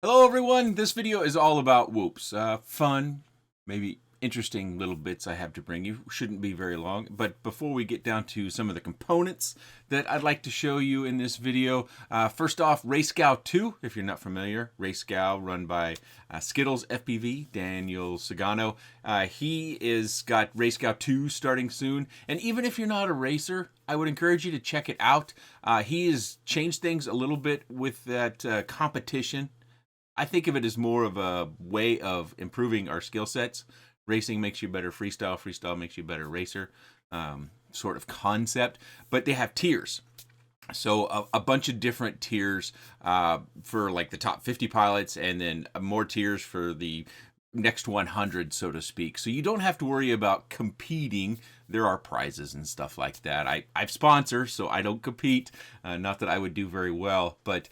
Hello everyone, this video is all about whoops. Fun, maybe interesting little bits I have to bring you. Shouldn't be very long, but before we get down to some of the components that I'd like to show you in this video, first off, RayScow 2, if you're not familiar. RayScow, run by Skittles FPV, Daniel Sagano. He is got RayScow 2 starting soon, and even if you're not a racer, I would encourage you to check it out. He has changed things a little bit with that competition. I think of it as more of a way of improving our skill sets. Racing makes you a better freestyle. Freestyle makes you a better racer, sort of concept. But they have tiers. So a bunch of different tiers for like the top 50 pilots, and then more tiers for the next 100, so to speak. So you don't have to worry about competing. There are prizes and stuff like that. I sponsor, so I don't compete. Not that I would do very well, but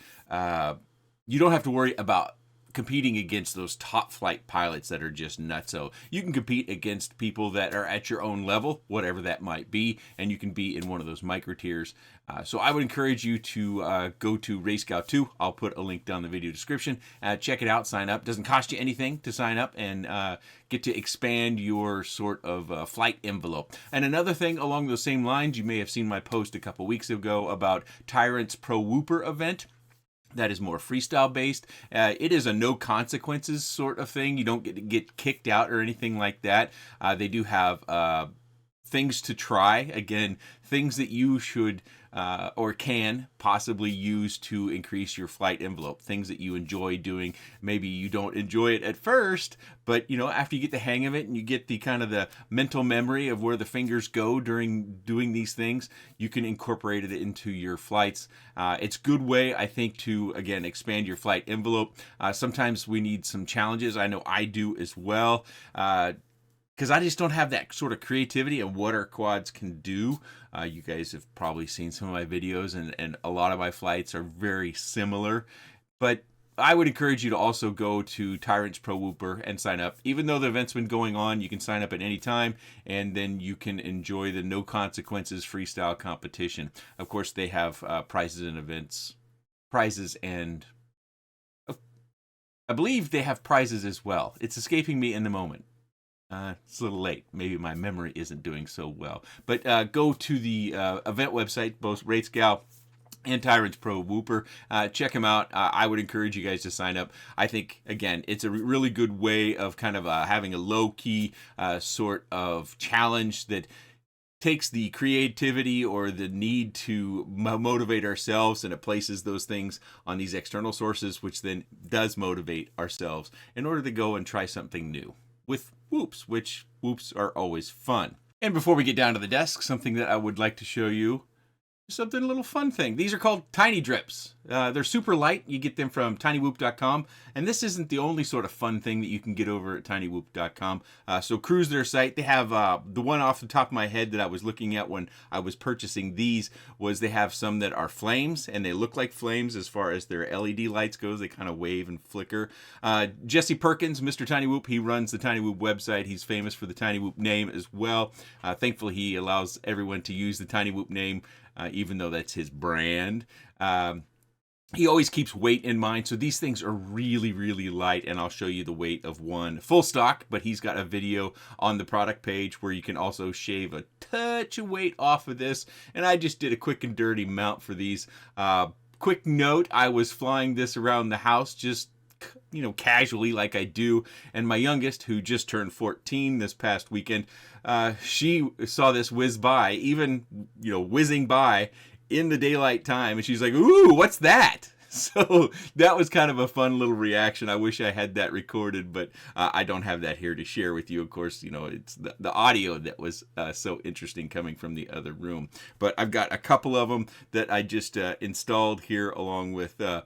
you don't have to worry about competing against those top flight pilots that are just nuts. So you can compete against people that are at your own level, whatever that might be, and you can be in one of those micro tiers. So I would encourage you to go to RayScow 2. I'll put a link down in the video description. Check it out, sign up. Doesn't cost you anything to sign up and get to expand your sort of flight envelope. And another thing along those same lines, you may have seen my post a couple weeks ago about Tyrant's Pro Whooper event. That is more freestyle based. It is a no consequences sort of thing. You don't get kicked out or anything like that. They do have things to try. Again, things that you should or can possibly use to increase your flight envelope. Things that you enjoy doing. Maybe you don't enjoy it at first, but you know, after you get the hang of it and you get the kind of the mental memory of where the fingers go during doing these things, you can incorporate it into your flights. It's a good way, I think, to again expand your flight envelope. Sometimes we need some challenges. I know I do as well. Because I just don't have that sort of creativity of what our quads can do. You guys have probably seen some of my videos, and a lot of my flights are very similar. But I would encourage you to also go to Tyrant's Pro Whooper and sign up. Even though the event's been going on, you can sign up at any time, and then you can enjoy the no consequences freestyle competition. Of course, they have prizes and events. Prizes and... I believe they have prizes as well. It's escaping me in the moment. It's a little late. Maybe my memory isn't doing so well. But go to the event website, both RayScow and Tyrant's Pro Whooper. Check them out. I would encourage you guys to sign up. I think, again, it's a really good way of kind of having a low-key sort of challenge that takes the creativity or the need to motivate ourselves, and it places those things on these external sources, which then does motivate ourselves in order to go and try something new with whoops, which whoops are always fun. And before we get down to the desk, something that I would like to show you, something a little fun thing. These are called Tiny Drips. They're super light. You get them from tinywhoop.com, and this isn't the only sort of fun thing that you can get over at tinywhoop.com. So cruise their site. They have the one off the top of my head that I was looking at when I was purchasing these was they have some that are flames, and they look like flames as far as their LED lights goes. They kind of wave and flicker. Jesse Perkins, Mr. Tiny Whoop, he runs the Tiny Whoop website. He's famous for the Tiny Whoop name as well. Thankfully, he allows everyone to use the Tiny Whoop name, even though that's his brand. He always keeps weight in mind, so these things are really, really light, and I'll show you the weight of one full stock, but he's got a video on the product page where you can also shave a touch of weight off of this, and I just did a quick and dirty mount for these. Quick note, I was flying this around the house just casually like I do, and my youngest, who just turned 14 this past weekend, she saw this whiz by, even whizzing by in the daylight time, and she's like, "Ooh, what's that?" So that was kind of a fun little reaction. I wish I had that recorded, but I don't have that here to share with you. Of course, it's the audio that was so interesting coming from the other room. But I've got a couple of them that I just installed here, along with a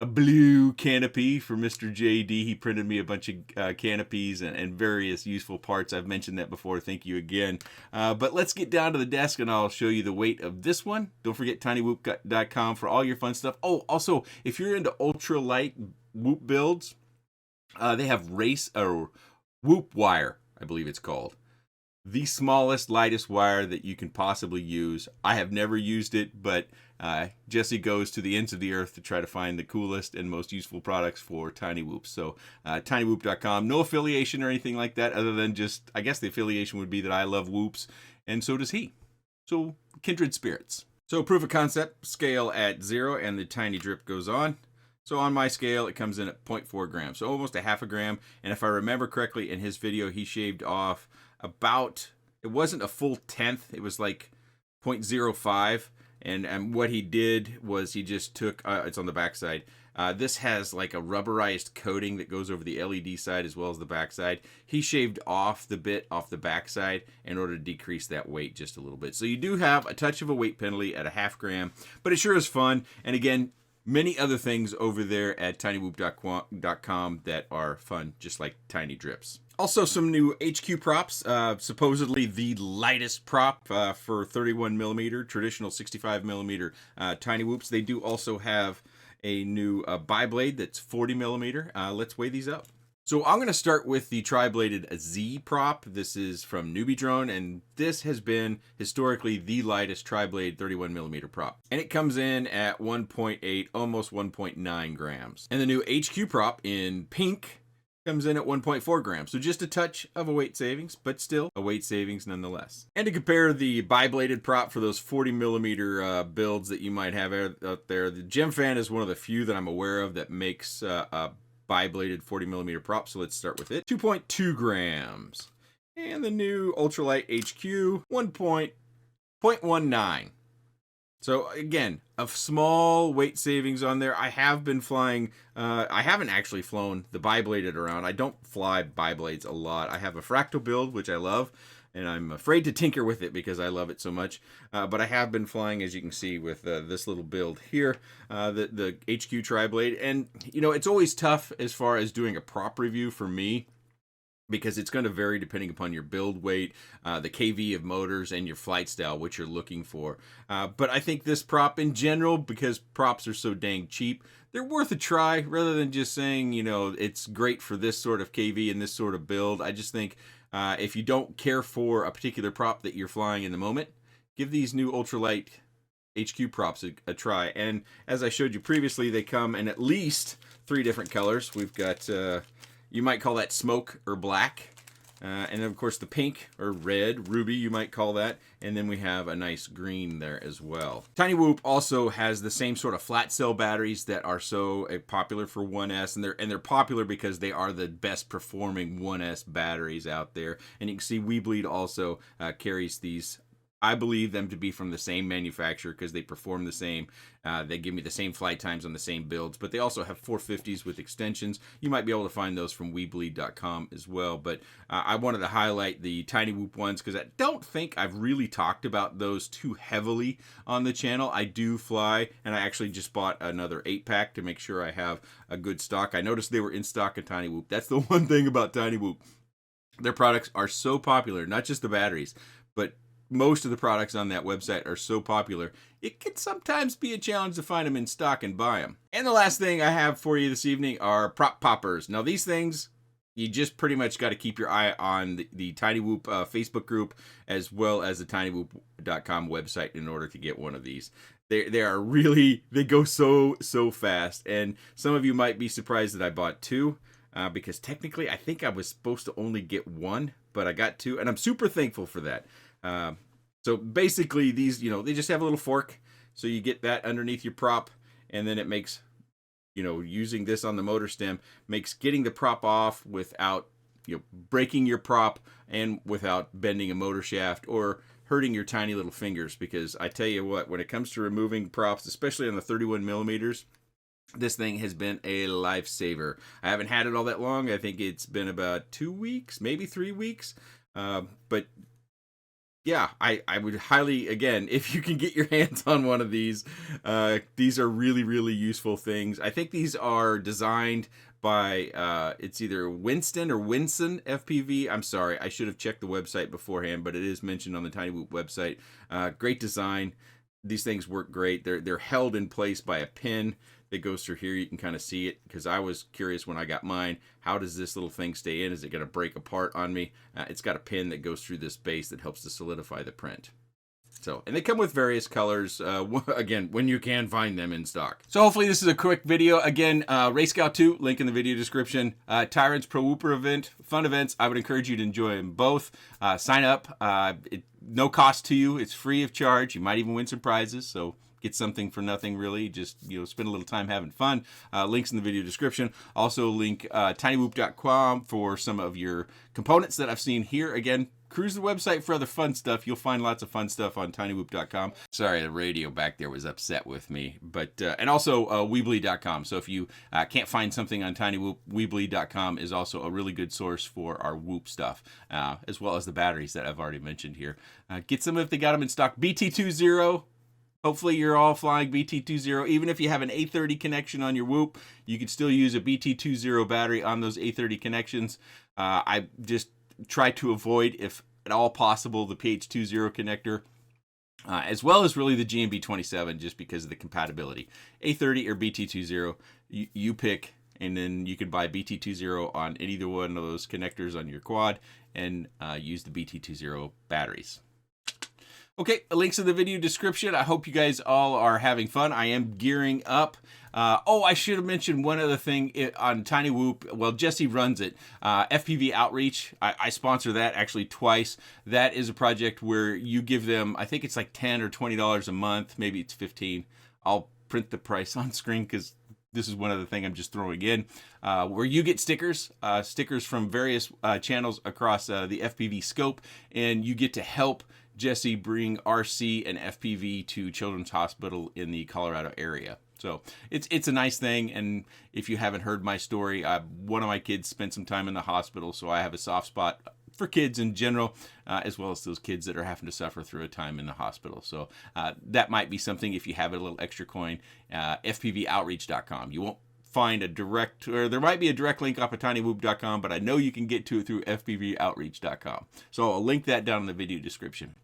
blue canopy for Mr. JD. He printed me a bunch of canopies and various useful parts. I've mentioned that before. Thank you again. But let's get down to the desk and I'll show you the weight of this one. Don't forget tinywhoop.com for all your fun stuff. Oh, also, if you're into ultralight whoop builds, they have whoop wire, I believe it's called. The smallest, lightest wire that you can possibly use. I have never used it, but Jesse goes to the ends of the earth to try to find the coolest and most useful products for tiny whoops. So tinywhoop.com, no affiliation or anything like that, other than just, I guess the affiliation would be that I love whoops, and so does he. So Kindred Spirits. So proof of concept, scale at 0, and the tiny drip goes on. So on my scale, it comes in at 0.4 grams, so almost a half a gram. And if I remember correctly, in his video, he shaved off about, it wasn't a full tenth, it was like 0.05. And what he did was he just took, it's on the back side. This has like a rubberized coating that goes over the LED side as well as the back side. He shaved off the bit off the back side in order to decrease that weight just a little bit. So you do have a touch of a weight penalty at a half gram, but it sure is fun. And again, many other things over there at tinywhoop.com that are fun, just like tiny drips. Also, some new HQ props, supposedly the lightest prop for 31 millimeter, traditional 65 millimeter tiny whoops. They do also have a new bi-blade that's 40 millimeter. Let's weigh these up. So I'm going to start with the tri-bladed Z prop. This is from Newbie Drone, and this has been historically the lightest tri-blade 31 millimeter prop. And it comes in at 1.8, almost 1.9 grams. And the new HQ prop in pink comes in at 1.4 grams. So just a touch of a weight savings, but still a weight savings nonetheless. And to compare the bi-bladed prop for those 40 millimeter builds that you might have out there, the Gem Fan is one of the few that I'm aware of that makes a bi-bladed 40 millimeter prop. So let's start with it. 2.2 grams. And the new Ultralight HQ, 1.19. So again, a small weight savings on there. I have been flying, I haven't actually flown the bi-bladed around. I don't fly bi-blades a lot. I have a fractal build, which I love, and I'm afraid to tinker with it because I love it so much. But I have been flying, as you can see, with this little build here, the HQ tri-blade. And, you know, it's always tough as far as doing a prop review for me, because it's going to vary depending upon your build weight, the KV of motors, and your flight style, which you're looking for. But I think this prop in general, because props are so dang cheap, they're worth a try rather than just saying, you know, it's great for this sort of KV and this sort of build. I just think if you don't care for a particular prop that you're flying in the moment, give these new ultralight HQ props a try. And as I showed you previously, they come in at least 3 different colors. We've got... you might call that smoke or black. And then, of course, the pink or red, ruby, you might call that. And then we have a nice green there as well. Tiny Whoop also has the same sort of flat cell batteries that are so popular for 1S. And they're popular because they are the best performing 1S batteries out there. And you can see Weebleed also carries these. I believe them to be from the same manufacturer because they perform the same. They give me the same flight times on the same builds, but they also have 450s with extensions. You might be able to find those from Weebleed.com as well. But I wanted to highlight the Tiny Whoop ones because I don't think I've really talked about those too heavily on the channel. I do fly, and I actually just bought another 8-pack to make sure I have a good stock. I noticed they were in stock at Tiny Whoop. That's the one thing about Tiny Whoop. Their products are so popular, not just the batteries, but most of the products on that website are so popular, it can sometimes be a challenge to find them in stock and buy them. And the last thing I have for you this evening are prop poppers. Now these things, you just pretty much got to keep your eye on the Tiny Whoop Facebook group as well as the tinywhoop.com website in order to get one of these. They are really, they go so fast. And some of you might be surprised that I bought 2 because technically I think I was supposed to only get 1, but I got 2, and I'm super thankful for that. So basically these, you know, they just have a little fork, so you get that underneath your prop, and then it makes, you know, using this on the motor stem makes getting the prop off without, you know, breaking your prop and without bending a motor shaft or hurting your tiny little fingers. Because I tell you what, when it comes to removing props, especially on the 31 millimeters, this thing has been a lifesaver. I haven't had it all that long. I think it's been about 2 weeks, maybe 3 weeks. But yeah, I would highly, again, if you can get your hands on one of these are really, really useful things. I think these are designed by, it's either Winston or Winson FPV. I'm sorry, I should have checked the website beforehand, but it is mentioned on the Tiny Whoop website. Great design. These things work great. They're held in place by a pin that goes through here. You can kind of see it, because I was curious when I got mine, how does this little thing stay in? Is it going to break apart on me? It's got a pin that goes through this base that helps to solidify the print. So, and they come with various colors, again, when you can find them in stock. So hopefully this is a quick video. Again, Ray Scout 2, link in the video description. Tyrants Pro Whooper event, fun events. I would encourage you to enjoy them both. Sign up, no cost to you. It's free of charge. You might even win some prizes, so get something for nothing, really. Just, spend a little time having fun. Links in the video description. Also link tinywhoop.com for some of your components that I've seen here. Again, cruise the website for other fun stuff. You'll find lots of fun stuff on tinywhoop.com. Sorry, the radio back there was upset with me. But and also Weebly.com. So if you can't find something on tinywhoop, Weebly.com is also a really good source for our Whoop stuff, as well as the batteries that I've already mentioned here. Get some if they got them in stock. BT20. Hopefully you're all flying BT20. Even if you have an A30 connection on your Whoop, you can still use a BT20 battery on those A30 connections. I just try to avoid, if at all possible, the PH20 connector, as well as really the GMB27, just because of the compatibility. A30 or BT20, you pick, and then you can buy BT20 on either one of those connectors on your quad and use the BT20 batteries. Okay, links in the video description. I hope you guys all are having fun. I am gearing up. I should have mentioned one other thing on Tiny Whoop. Well, Jesse runs it. FPV Outreach. I sponsor that actually twice. That is a project where you give them, I think it's like $10 or $20 a month. Maybe it's $15. I'll print the price on screen because this is one other thing I'm just throwing in, where you get stickers from various channels across the FPV scope, and you get to help Jesse bring RC and FPV to Children's Hospital in the Colorado area. So it's a nice thing, and if you haven't heard my story, one of my kids spent some time in the hospital, so I have a soft spot for kids in general, as well as those kids that are having to suffer through a time in the hospital. So that might be something, if you have a little extra coin, fpvoutreach.com. You won't find a direct, or there might be a direct link off of tinywhoop.com, but I know you can get to it through fpvoutreach.com. So I'll link that down in the video description.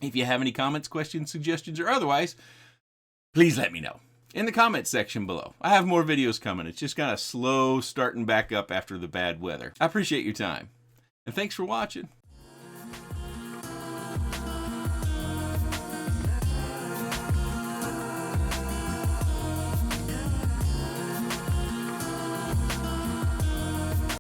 If you have any comments, questions, suggestions, or otherwise, please let me know in the comments section below. I have more videos coming. It's just kind of slow starting back up after the bad weather. I appreciate your time, and thanks for watching.